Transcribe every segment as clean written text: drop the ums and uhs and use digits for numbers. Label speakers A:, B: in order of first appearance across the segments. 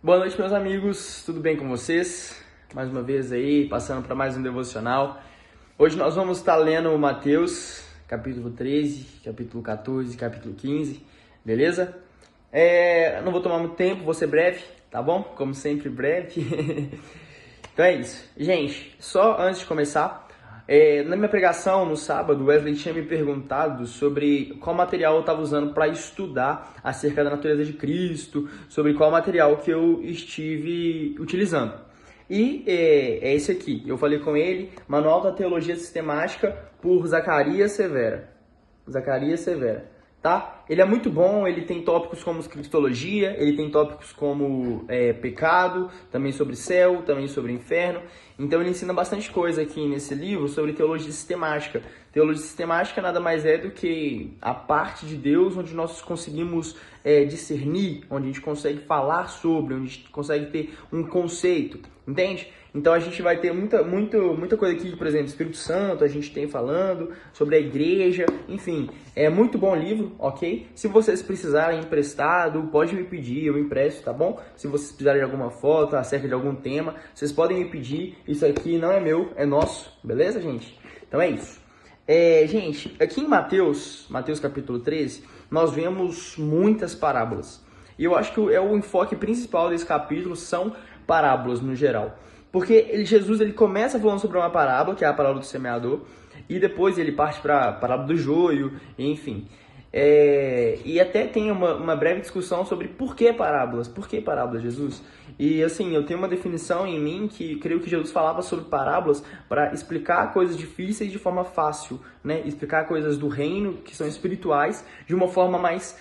A: Boa noite, meus amigos, tudo bem com vocês? Mais uma vez aí, passando para mais um devocional. Hoje nós vamos estar lendo Mateus, capítulo 13, capítulo 14, capítulo 15, beleza? Não vou tomar muito tempo, vou ser breve, tá bom? Como sempre, breve. Então é isso. Gente, só antes de começar, na minha pregação no sábado, o Wesley tinha me perguntado sobre qual material eu estava usando para estudar acerca da natureza de Cristo, sobre qual material que eu estive utilizando. E é esse aqui, eu falei com ele, Manual da Teologia Sistemática por Zacarias Severa. Zacarias Severa. Tá? Ele é muito bom, ele tem tópicos como cristologia, ele tem tópicos como pecado, também sobre céu, também sobre inferno. Então ele ensina bastante coisa aqui nesse livro sobre teologia sistemática. Teologia sistemática nada mais é do que a parte de Deus onde nós conseguimos discernir, onde a gente consegue falar sobre, onde a gente consegue ter um conceito, entende? Então a gente vai ter muita coisa aqui, por exemplo, Espírito Santo, a gente tem falando sobre a igreja, enfim, é muito bom livro, ok? Se vocês precisarem emprestado, pode me pedir, eu empresto, tá bom? Se vocês precisarem de alguma foto acerca de algum tema, vocês podem me pedir, isso aqui não é meu, é nosso, beleza, gente? Então é isso. Gente, aqui em Mateus capítulo 13, nós vemos muitas parábolas. E eu acho que o enfoque principal desse capítulo são parábolas no geral. Porque Jesus ele começa falando sobre uma parábola, que é a parábola do semeador, e depois ele parte para a parábola do joio, enfim. E até tem uma breve discussão sobre por que parábolas, Jesus? E assim, eu tenho uma definição em mim que creio que Jesus falava sobre parábolas para explicar coisas difíceis de forma fácil, né? Explicar coisas do reino que são espirituais de uma forma mais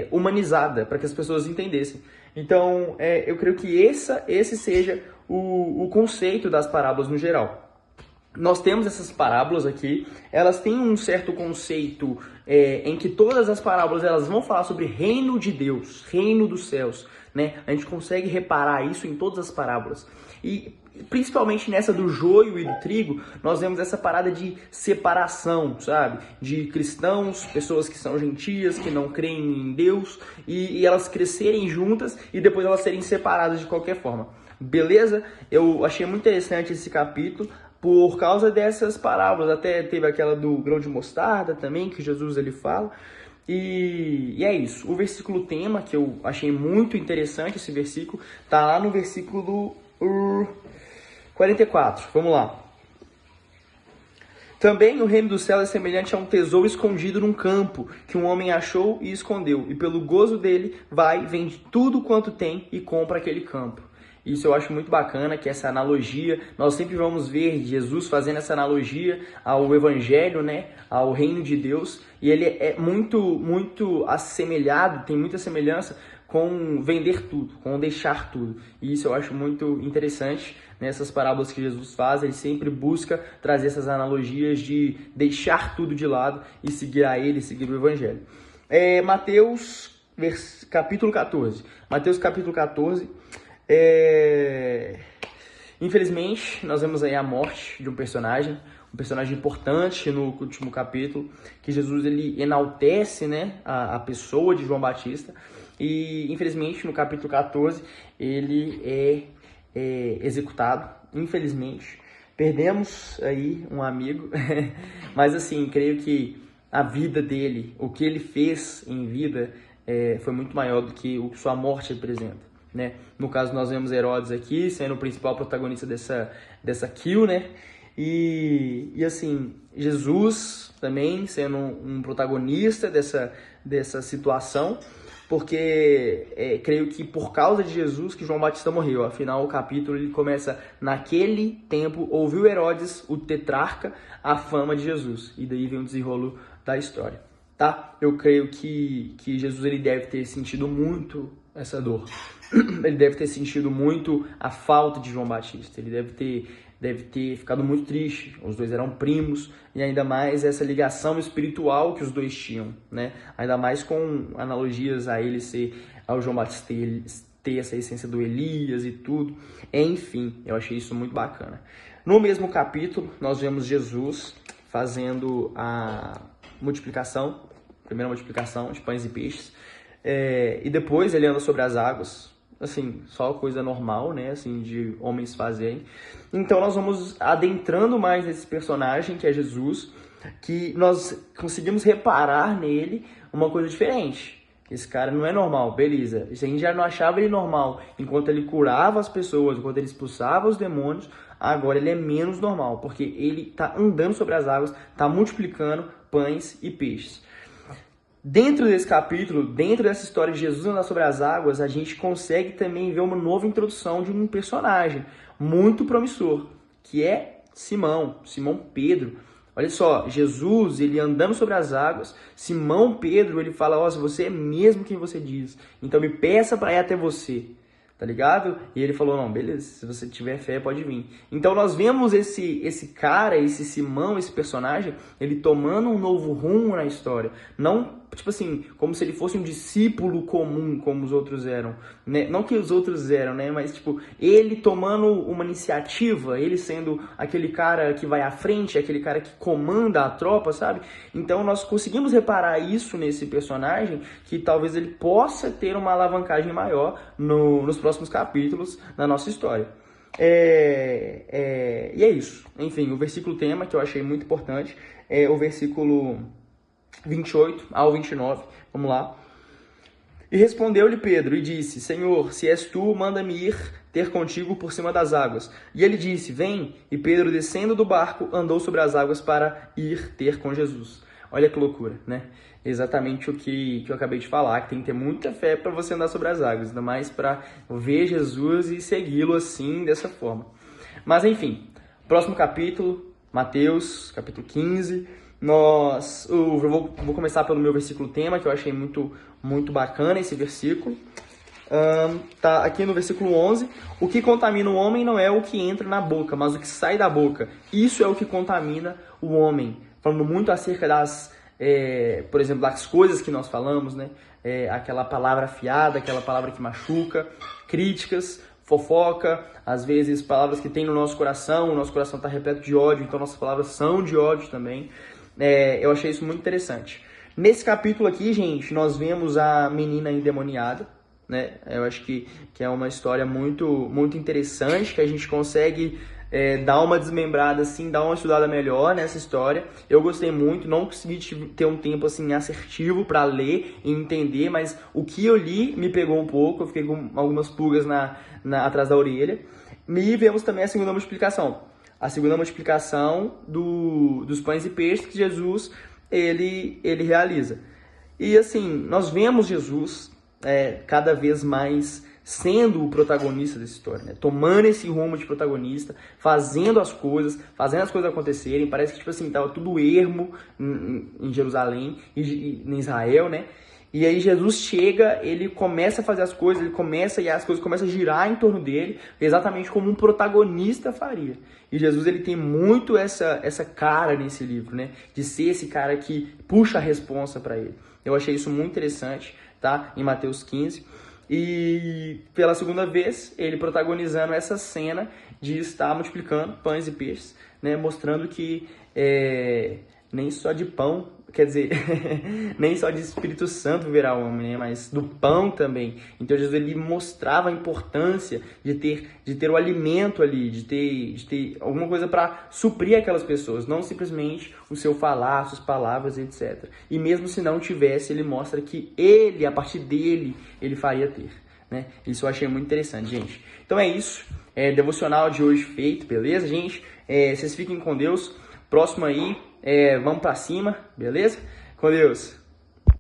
A: humanizada, para que as pessoas entendessem. Então, eu creio que esse seja o conceito das parábolas no geral. Nós temos essas parábolas aqui, elas têm um certo conceito em que todas as parábolas elas vão falar sobre reino de Deus, reino dos céus, né? A gente consegue reparar isso em todas as parábolas. E principalmente nessa do joio e do trigo, nós vemos essa parada de separação, sabe? De cristãos, pessoas que são gentias, que não creem em Deus, e elas crescerem juntas e depois elas serem separadas de qualquer forma. Beleza? Eu achei muito interessante esse capítulo por causa dessas parábolas. Até teve aquela do grão de mostarda também, que Jesus ele fala. E é isso. O versículo tema, que eu achei muito interessante, esse versículo, tá lá no versículo 44. Vamos lá. Também o reino do céu é semelhante a um tesouro escondido num campo, que um homem achou e escondeu. E pelo gozo dele, vai, vende tudo quanto tem e compra aquele campo. Isso eu acho muito bacana, que essa analogia, nós sempre vamos ver Jesus fazendo essa analogia ao evangelho, né, ao reino de Deus, e ele é muito assemelhado, tem muita semelhança com vender tudo, com deixar tudo. E isso eu acho muito interessante nessas parábolas que Jesus faz, ele sempre busca trazer essas analogias de deixar tudo de lado e seguir a ele, seguir o evangelho. Mateus capítulo 14. Mateus capítulo 14. Infelizmente, nós vemos aí a morte de um personagem importante no último capítulo, que Jesus ele enaltece, né, a pessoa de João Batista, e infelizmente no capítulo 14 ele é executado. Infelizmente, perdemos aí um amigo, mas assim, creio que a vida dele, o que ele fez em vida, foi muito maior do que o que sua morte representa. Né? No caso, nós vemos Herodes aqui sendo o principal protagonista dessa kill, né? E assim, Jesus também sendo um protagonista dessa situação, porque creio que por causa de Jesus que João Batista morreu. Afinal, o capítulo ele começa naquele tempo, ouviu Herodes, o tetrarca, a fama de Jesus. E daí vem o desenrolo da história, tá? Eu creio que Jesus ele deve ter sentido muito essa dor. Ele deve ter sentido muito a falta de João Batista. Ele deve ter ficado muito triste. Os dois eram primos, e ainda mais essa ligação espiritual que os dois tinham, né? Ainda mais com analogias ao João Batista ter essa essência do Elias e tudo. Enfim, eu achei isso muito bacana. No mesmo capítulo, nós vemos Jesus fazendo a primeira multiplicação de pães e peixes. E depois ele anda sobre as águas. assim, só coisa normal, né, assim, de homens fazerem. Então nós vamos adentrando mais nesse personagem, que é Jesus, que nós conseguimos reparar nele uma coisa diferente. Esse cara não é normal, beleza. Isso a gente já não achava ele normal enquanto ele curava as pessoas, enquanto ele expulsava os demônios. Agora ele é menos normal, porque ele está andando sobre as águas, está multiplicando pães e peixes. Dentro desse capítulo, dentro dessa história de Jesus andar sobre as águas, a gente consegue também ver uma nova introdução de um personagem muito promissor, que é Simão Pedro. Olha só, Jesus, ele andando sobre as águas, Simão Pedro, ele fala, ó, se você é mesmo quem você diz, então me peça para ir até você, tá ligado? E ele falou, não, beleza, se você tiver fé, pode vir. Então nós vemos esse cara, esse Simão, esse personagem, ele tomando um novo rumo na história. Não, tipo assim, como se ele fosse um discípulo comum, como os outros eram, né? Não que os outros eram, né? Mas, tipo, ele tomando uma iniciativa, ele sendo aquele cara que vai à frente, aquele cara que comanda a tropa, sabe? Então nós conseguimos reparar isso nesse personagem, que talvez ele possa ter uma alavancagem maior nos próximos capítulos da nossa história. E é isso. Enfim, o versículo tema que eu achei muito importante é o versículo 28 ao 29. Vamos lá. E respondeu-lhe Pedro e disse, Senhor, se és tu, manda-me ir ter contigo por cima das águas. E ele disse, vem. E Pedro, descendo do barco, andou sobre as águas para ir ter com Jesus. Olha que loucura, né? Exatamente o que eu acabei de falar, que tem que ter muita fé para você andar sobre as águas, ainda mais para ver Jesus e segui-lo assim, dessa forma. Mas enfim, próximo capítulo, Mateus, capítulo 15, eu vou começar pelo meu versículo tema, que eu achei muito bacana esse versículo. Tá aqui no versículo 11, o que contamina o homem não é o que entra na boca, mas o que sai da boca. Isso é o que contamina o homem. Falando muito acerca por exemplo, das coisas que nós falamos, né? Aquela palavra afiada, aquela palavra que machuca, críticas, fofoca, às vezes palavras que tem no nosso coração, o nosso coração está repleto de ódio, então nossas palavras são de ódio também. Eu achei isso muito interessante. Nesse capítulo aqui, gente, nós vemos a menina endemoniada, né? Eu acho que é uma história muito interessante, que a gente consegue dar uma desmembrada, assim, dar uma estudada melhor nessa história. Eu gostei muito, não consegui ter um tempo assim assertivo para ler e entender, mas o que eu li me pegou um pouco, eu fiquei com algumas pulgas atrás da orelha. E vemos também a segunda multiplicação. A segunda multiplicação dos pães e peixes que Jesus ele realiza. E assim, nós vemos Jesus cada vez mais sendo o protagonista dessa história, né? Tomando esse rumo de protagonista, fazendo as coisas acontecerem. Parece que, tipo assim, tava tudo ermo em Jerusalém e em Israel, né? E aí Jesus chega, ele começa a fazer as coisas, e as coisas começam a girar em torno dele, exatamente como um protagonista faria. E Jesus, ele tem muito essa cara nesse livro, né? De ser esse cara que puxa a responsa para ele. Eu achei isso muito interessante, tá? Em Mateus 15. E pela segunda vez, ele protagonizando essa cena de estar multiplicando pães e peixes, né? Mostrando que nem só de pão, quer dizer, nem só de Espírito Santo viverá o homem, né? Mas do pão também. Então Jesus, ele mostrava a importância de ter o alimento ali, de ter alguma coisa para suprir aquelas pessoas, não simplesmente o seu falar, suas palavras, etc. E mesmo se não tivesse, ele mostra que ele, a partir dele, ele faria ter, né? Isso eu achei muito interessante, gente. Então é isso, devocional de hoje feito, beleza, gente? Vocês fiquem com Deus. Próximo aí, vamos pra cima, beleza? Com Deus!